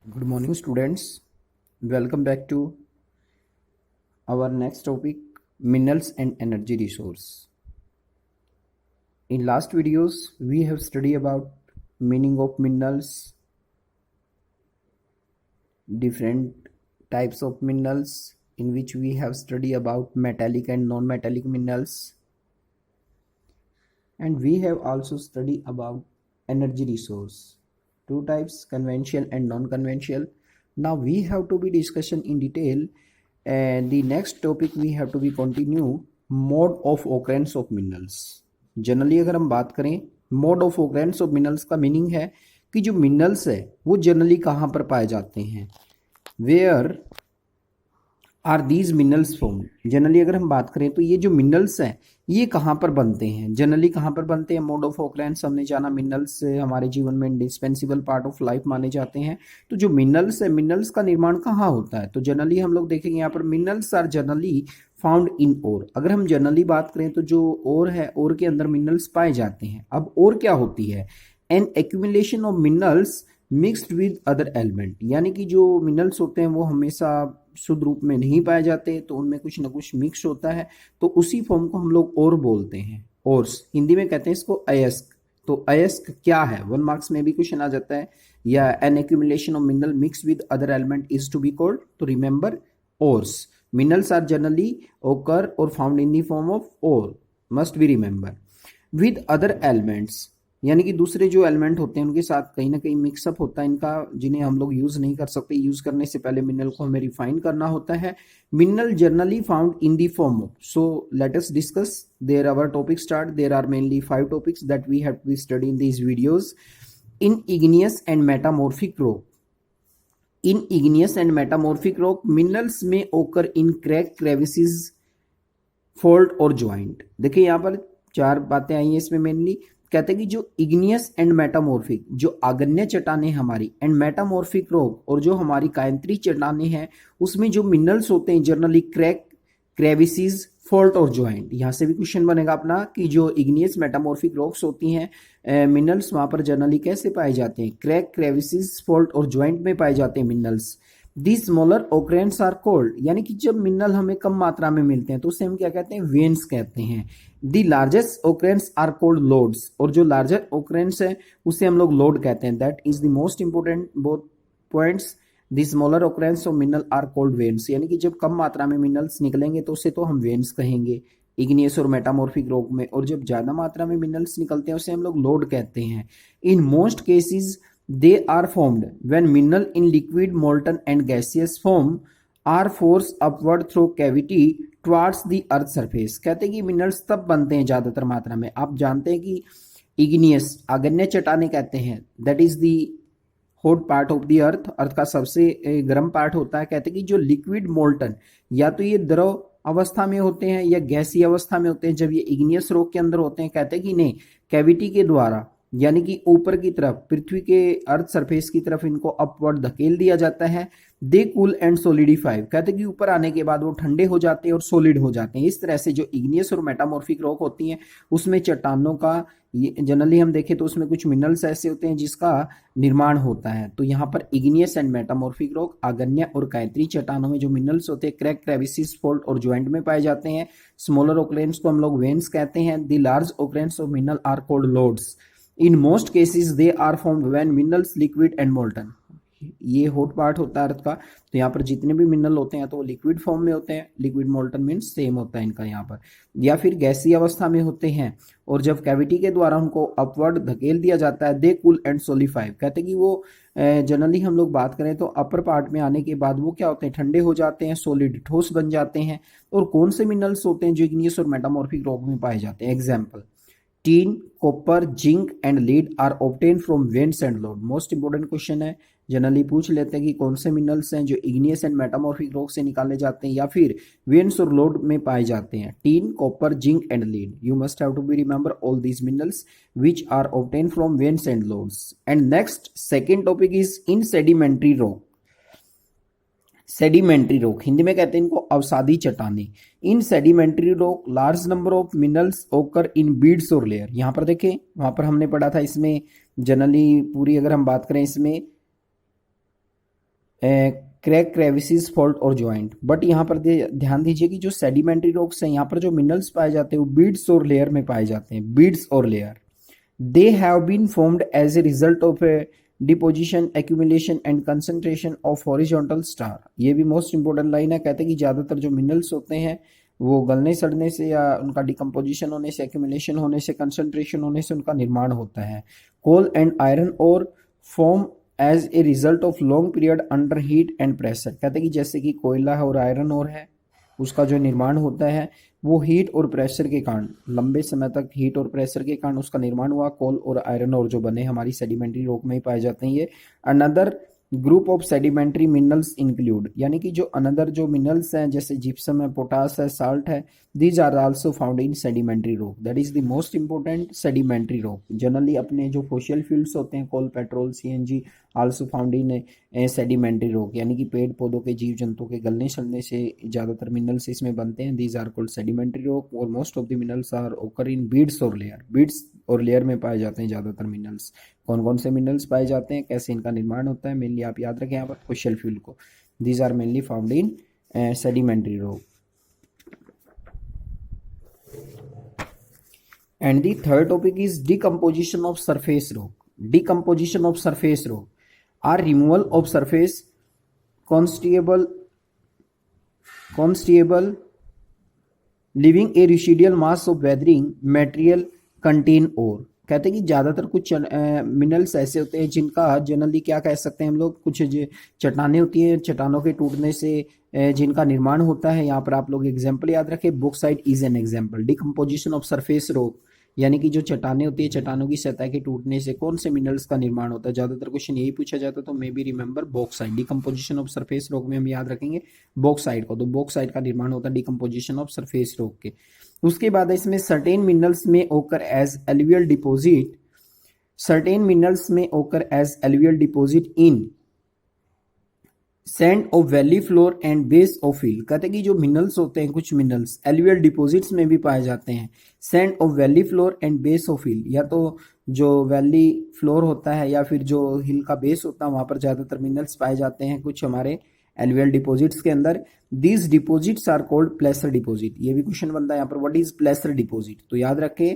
Good morning, students. Welcome back to our next topic, minerals and energy resource. In last videos, we have studied about meaning of minerals, different types of minerals, in which we have studied about metallic and non-metallic minerals, and we have also studied about energy resource, two types, conventional and non-conventional. Now we have to be discussion in detail, and the next topic we have to be continue mode of occurrence of minerals. Generally अगर हम बात करें mode of occurrence of minerals का meaning है कि जो minerals है वो जनरली कहाँ पर पाए जाते हैं, where are these minerals form. Generally अगर हम बात करें तो ये जो मिनरल्स हैं ये कहाँ पर बनते हैं, जनरली कहाँ पर बनते हैं। मोड ऑफ ऑकरेंस हमने जाना, मिनरल्स हमारे जीवन में इंडिस्पेंसिबल पार्ट ऑफ लाइफ माने जाते हैं। तो जो मिनरल्स है, मिनरल्स का निर्माण कहाँ होता है, तो जनरली हम लोग देखेंगे यहाँ पर minerals are generally found in ore. अगर हम जनरली बात करें तो जो ओर है, ओर के अंदर मिनरल्स पाए जाते हैं। अब ओर क्या होती है, an accumulation of minerals mixed with other element, यानी कि जो मिनरल्स होते हैं वो हमेशा शुद्ध रूप में नहीं पाए जाते, तो उनमें कुछ ना कुछ मिक्स होता है, तो उसी फॉर्म को हम लोग और बोलते हैं, ओर्स। हिंदी में कहते हैं इसको अयस्क। तो अयस्क क्या है, 1 मार्क्स में भी क्वेश्चन आ जाता है, या an accumulation of mineral mix with other element is to be called, तो remember ores. Minerals are generally occur और found in the form of ore, must be remember. With other elements, यानी कि दूसरे जो एलिमेंट होते हैं उनके साथ कहीं ना कहीं मिक्सअप होता है इनका, जिन्हें हम लोग यूज नहीं कर सकते। यूज करने से पहले मिनरल को हमें रिफाइन करना होता है। Mineral generally found in the form of, so let us discuss there our topic start. There are mainly 5 topics that we have to study in these videos. In igneous and metamorphic rock, in igneous and metamorphic rock minerals में occur in crack, crevices, fold और joint. देखिए यहाँ पर 4 बातें आई हैं इसमें। Mainly कहते हैं कि जो इग्नियस एंड मेटामॉर्फिक, जो आग्नेय चट्टानें हमारी, एंड मेटामॉर्फिक रॉक, और जो हमारी कायंत्री चट्टानें हैं, उसमें जो मिनरल्स होते हैं जनरली क्रैक, क्रेविसेस, फॉल्ट और ज्वाइंट। यहाँ से भी क्वेश्चन बनेगा अपना कि जो इग्नियस मेटामॉर्फिक रॉक्स होती हैं मिनरल्स, वहां पर जनरली कैसे पाए जाते हैं, क्रैक, क्रेविसेस, फॉल्ट और ज्वाइंट में पाए जाते हैं minerals. The smaller occurrence are called, यानी कि जब मिनरल हमें कम मात्रा में मिलते हैं तो उसे हम क्या कहते हैं, वेन्स कहते हैं। The largest occurrence are called lodes, और जो लार्जर ओकरेंस है उसे हम लोग लोड कहते हैं। That is the most important both points. The smaller occurrence of mineral are called veins, यानी कि जब कम मात्रा में मिनरल्स निकलेंगे तो उसे तो हम वेन्स कहेंगे इग्नियस और मेटामॉर्फिक रॉक में, और जब ज्यादा मात्रा में मिनरल्स निकलते हैं उसे हम लोग लोड कहते हैं। इन most cases they are formed when mineral in liquid, molten and gaseous form are forced upward through cavity towards the earth surface। कहते हैं कि मिनरल्स तब बनते हैं ज्यादातर मात्रा में। आप जानते हैं कि इग्नियस, आग्नेय चट्टानें कहते हैं, that is the hot part of the earth, earth का सबसे गर्म पार्ट होता है। कहते हैं कि जो लिक्विड, मोल्टन, या तो ये द्रव अवस्था में होते हैं या गैसीय अवस्था में होते हैं। जब ये इग्नियस रॉक के अंदर होते हैं, कहते हैं कि नहीं, कैविटी के द्वारा, यानी कि ऊपर की तरफ, पृथ्वी के अर्थ सरफेस की तरफ इनको अपवर्ड धकेल दिया जाता है। दे कूल एंड सोलिडिफाई, कहते हैं कि ऊपर आने के बाद वो ठंडे हो जाते हैं और सोलिड हो जाते हैं। इस तरह से जो इग्नियस और मेटामॉर्फिक रॉक होती हैं उसमें चट्टानों का, जनरली हम देखें तो उसमें कुछ मिनरल्स ऐसे होते हैं जिसका निर्माण होता है। तो यहाँ पर इग्नियस एंड मेटामॉर्फिक रॉक, आग्नेय और कायत्री चट्टानों में जो मिनरल्स होते हैं क्रैक, क्रेविसेस, फोल्ट और ज्वाइंट में पाए जाते हैं। स्मॉलर ओकरेंस को हम लोग वेन्स कहते हैं। The large occurrence of mineral are called lodes. In most cases they are formed when minerals liquid and molten, ये हॉट पार्ट होता है अर्थ का। तो यहाँ पर जितने भी मिनरल होते हैं तो वो लिक्विड फॉर्म में होते हैं, लिक्विड मोल्टन मीन्स सेम होता है इनका यहाँ पर, या फिर गैसीय अवस्था में होते हैं। और जब कैविटी के द्वारा उनको अपवर्ड धकेल दिया जाता है, दे कूल एंड सोलिफाई, कहते हैं कि वो जनरली हम लोग बात करें तो अपर पार्ट में आने के बाद वो क्या होते हैं, ठंडे हो जाते हैं, सॉलिड, ठोस बन जाते हैं। और कौन से मिनरल्स होते हैं जो इग्नियस और मेटामॉर्फिक रॉक में पाए जाते हैं, example tin, copper, zinc and lead are obtain from veins and lode. Most important question है, जनरली पूछ लेते हैं कि कौन से मिनरल्स हैं जो इग्नियस एंड मेटामॉर्फिक रॉक से निकाले जाते हैं या फिर वेन्स और लोड में पाए जाते हैं। Tin, copper, zinc and lead, you must have to be remember all these minerals which are obtain from veins and lodes. And next second topic is in sedimentary rock. Sedimentary rock, Hindi में कहते हैं इनको अवसादी चट्टानें। In sedimentary rock large number of minerals occur in beds और layer. यहाँ पर देखें, वहां पर हमने पढ़ा था इसमें जनरली पूरी अगर हम बात करें इसमें क्रैक, क्रेविसेस, फॉल्ट और जॉइंट। बट यहाँ पर ध्यान दीजिए कि जो सेडिमेंट्री रॉक्स हैं, यहाँ पर जो मिनरल्स पाए जाते हैं वो बीड्स और लेयर में पाए जाते हैं, बीड्स और layer. They have been formed as a result of a deposition, accumulation and concentration of horizontal strata. ये भी मोस्ट इंपोर्टेंट लाइन है। कहते हैं कि ज्यादातर जो मिनरल्स होते हैं वो गलने सड़ने से या उनका डिकम्पोजिशन होने से, एक्यूमुलेशन होने से, कंसंट्रेशन होने से उनका निर्माण होता है। कोल एंड आयरन और form as a result of long period under heat and pressure. कहते हैं कि जैसे कि कोयला है और आयरन और है, उसका जो निर्माण होता है वो हीट और प्रेशर के कारण, लंबे समय तक हीट और प्रेशर के कारण उसका निर्माण हुआ। कोल और आयरन और जो बने हमारी सेडिमेंट्री रॉक में ही पाए जाते हैं ये। Another group of sedimentary minerals include, यानी कि जो अनदर जो मिनरल्स हैं जैसे जिप्सम है, पोटास है, साल्ट है, these are also found in sedimentary rock. That is the most important sedimentary rock. Generally अपने जो फोसियल फ्यूल्स होते हैं, coal, petrol, CNG, also found in sedimentary rock, यानी कि पेड़ पौधों के, जीव जंतुओं के गलने सड़ने से ज्यादातर मिनरल्स इसमें बनते हैं। These are called sedimentary rock. और most of the minerals are occur in beds और लेयर, बीड्स और लेयर में पाए जाते हैं ज्यादातर मिनरल्स। कौन कौन से मिनरल्स पाए जाते हैं, कैसे इनका निर्माण होता है, मेनली आप याद रखें यहाँ पर फोसियल फ्यूल को। These are mainly found in sedimentary rock. And the third topic is decomposition of surface rock. Decomposition of surface rock are removal of surface constable leaving a residual mass of weathering material contain ore. कहते हैं कि ज्यादातर कुछ minerals ऐसे होते हैं जिनका generally क्या कह सकते हैं हम लोग, कुछ चट्टानें होती हैं, चट्टानों के टूटने से जिनका निर्माण होता है। यहाँ पर आप लोग एग्जाम्पल याद रखें, bauxite is an example. Decomposition of surface rock, यानी कि जो चट्टानें होती है, चट्टानों की सतह के टूटने से कौन से मिनरल्स का निर्माण होता है। ज्यादातर क्वेश्चन यही पूछा जाता है, तो may be remember bauxite. Decomposition of surface rock में हम याद रखेंगे बॉक्साइट को, तो बॉक्साइट का निर्माण होता है डिकम्पोजिशन ऑफ सरफेस रॉक के। उसके बाद इसमें सर्टेन मिनरल्स में occur as alluvial deposit, certain minerals में occur as alluvial deposit in sand of valley floor and base of hill. कहते हैं कि जो मिनरल्स होते हैं, कुछ मिनरल्स एलुवियल डिपॉजिट्स में भी पाए जाते हैं, sand of valley floor and base of hill. या तो जो वैली फ्लोर होता है या फिर जो हिल का बेस होता है, वहां पर ज्यादातर मिनरल्स पाए जाते हैं कुछ हमारे एलुवियल डिपॉजिट्स के अंदर। These deposits are called placer deposit. ये भी क्वेश्चन बनता है यहाँ पर, व्हाट इज प्लेसर डिपॉजिट। तो याद रखें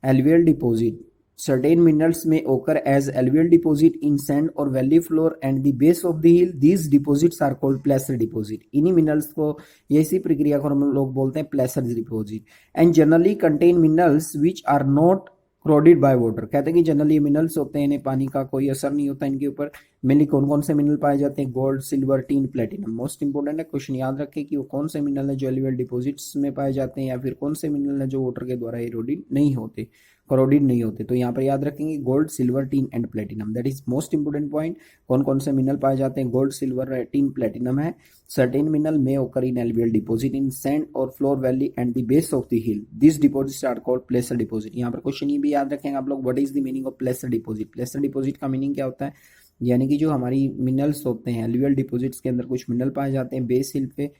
alluvial deposit, certain minerals may occur as alluvial deposit in sand or valley floor and the base of the hill. These deposits are called placer deposit. इन्हीं minerals को, ये इसी प्रक्रिया को हम लोग बोलते हैं placer deposit and generally contain minerals which are not corroded by water। कहते हैं कि जनरली मिनरल्स होते हैं, इन्हें पानी का कोई असर नहीं होता इनके ऊपर। मेनली कौन कौन से मिनरल पाए जाते हैं, gold, silver, tin, platinum. Most important है, क्वेश्चन याद रखें कि वो कौन से मिनरल है जो एलुवियल डिपॉजिट्स में पाए जाते हैं, या फिर कौन से मिनरल है जो वाटर के द्वारा इरोडेड नहीं होते, करोडेड नहीं होते। तो यहाँ पर याद रखेंगे gold, silver, tin and platinum. That is most important point. कौन कौन से मिनरल पाए जाते हैं, गोल्ड, सिल्वर, टीन, प्लेटिनम है। सर्टेन मिनरल में occur in alluvial deposit in sand और floor valley and the base of the hill. This deposits are called placer deposit. यहाँ पर क्वेश्चन ये भी याद रखेंगे आप लोग, what is the meaning of placer deposit. Placer deposit का मीनिंग क्या होता है, यानी कि जो हमारी मिनरल्स होते हैं एलुवियल डिपॉजिट्स के अंदर कुछ मिनरल पाए जाते हैं बेस हिल पे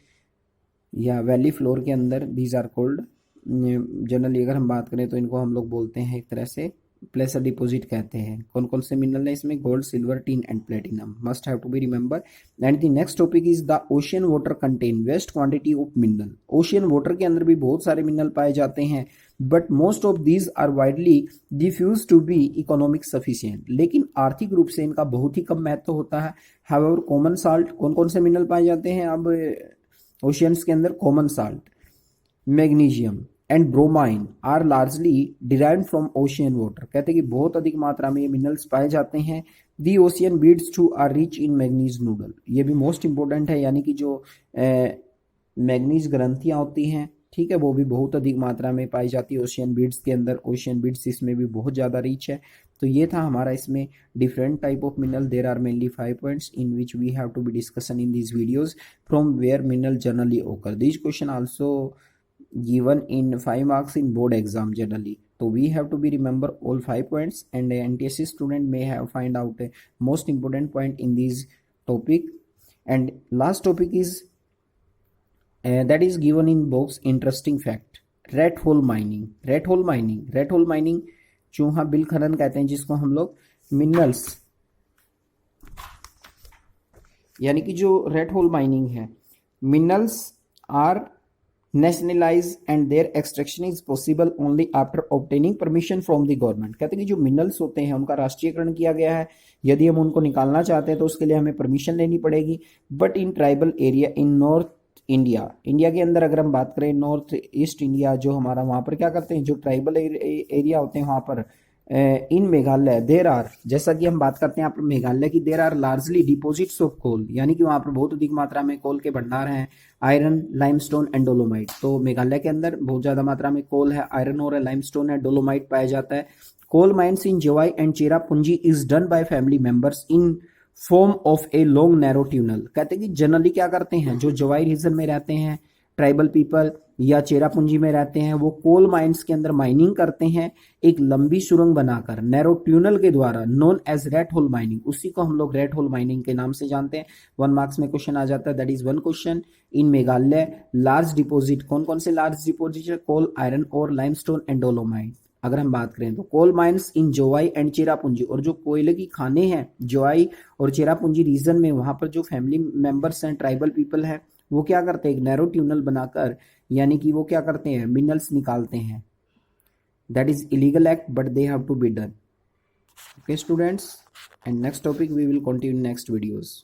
या वैली फ्लोर के अंदर। दीज आर कॉल्ड, जनरली अगर हम बात करें तो इनको हम लोग बोलते हैं एक तरह से प्लेसर डिपॉजिट कहते हैं। कौन कौन से मिनरल है इसमें, gold, silver, tin and platinum. Must have to be remember. And the next topic is the ocean water contain vast quantity of mineral. Ocean water के अंदर भी बहुत सारे मिनरल पाए जाते हैं, but most of these are widely diffuse to be economic sufficient. लेकिन आर्थिक रूप से इनका बहुत ही कम महत्व होता है। हाउएवर कॉमन साल्ट, कौन कौन से मिनरल पाए जाते हैं अब ओशियंस के अंदर, common salt, magnesium and bromine are largely derived from ocean water. कहते हैं कि बहुत अधिक मात्रा में ये मिनरल्स पाए जाते हैं। The ocean beds too are rich in manganese nodule. ये भी मोस्ट इंपोर्टेंट है, यानी कि जो मैग्नीज ग्रंथियां होती हैं, ठीक है, वो भी बहुत अधिक मात्रा में पाई जाती है ओशियन बीड्स के अंदर। ओशियन बीड्स इसमें भी बहुत ज़्यादा रिच है। तो ये था हमारा इसमें different type of mineral. There are mainly 5 points in which we have to be discussion in these videos from where mineral generally occur. This question also given in 5 marks in board exam generally. So we have to be remember all 5 points, and a NTSC student may have find out a most important point in this topic. And last topic is that is given in box interesting fact, rat hole mining। rat hole mining, rat hole mining चूहा बिल खनन कहते हैं, जिसको हम लोग यानी कि जो रेड होल माइनिंग है, minerals are nationalize and their extraction is possible only after obtaining permission from the government. कहते हैं कि जो मिनरल्स होते हैं उनका राष्ट्रीयकरण किया गया है, यदि हम उनको निकालना चाहते हैं तो उसके लिए हमें परमिशन लेनी पड़ेगी। But in tribal area in north India, India के अंदर अगर हम बात करें नॉर्थ ईस्ट इंडिया जो हमारा, वहाँ पर क्या करते हैं, जो ट्राइबल एरिया होते हैं वहाँ पर इन मेघालय देर आर, जैसा कि हम बात करते हैं यहाँ पर मेघालय की, there are largely deposits of coal, यानी कि वहाँ पर बहुत अधिक मात्रा में कोल के भंडार हैं, आयरन, लाइमस्टोन एंड डोलोमाइट। तो मेघालय के अंदर बहुत ज्यादा मात्रा में कोल है, आयरन और लाइमस्टोन है, डोलोमाइट पाया जाता है। Coal mines in Jowai and Cherrapunji is done by family members in form of a long narrow tunnel. कहते हैं कि जनरली क्या करते हैं, जो जोवाई रीजन में रहते हैं ट्राइबल पीपल या चेरापूंजी में रहते हैं, वो कोल माइंस के अंदर माइनिंग करते हैं एक लंबी सुरंग बनाकर नैरो ट्यूनल के द्वारा, known as rat hole mining. उसी को हम लोग रेड होल माइनिंग के नाम से जानते हैं। 1 मार्क्स में क्वेश्चन आ जाता है, that is 1 question. In Meghalaya large deposit, कौन कौन से लार्ज डिपॉजिट है, कोल, आयरन और लाइमस्टोन एंड डोलोमाइट। अगर हम बात करें तो coal mines in Jowai and Cherrapunji, और जो कोयले की खाने हैं जोवाई और चेरापूंजी रीजन में, वहां पर जो फैमिली मेंबर्स हैं, ट्राइबल पीपल हैं, वो क्या करते हैं, एक नैरो ट्यूनल बनाकर, यानी कि वो क्या करते हैं, मिनरल्स निकालते हैं। That is illegal act but they have to be done. Okay students, and next topic we will continue next videos.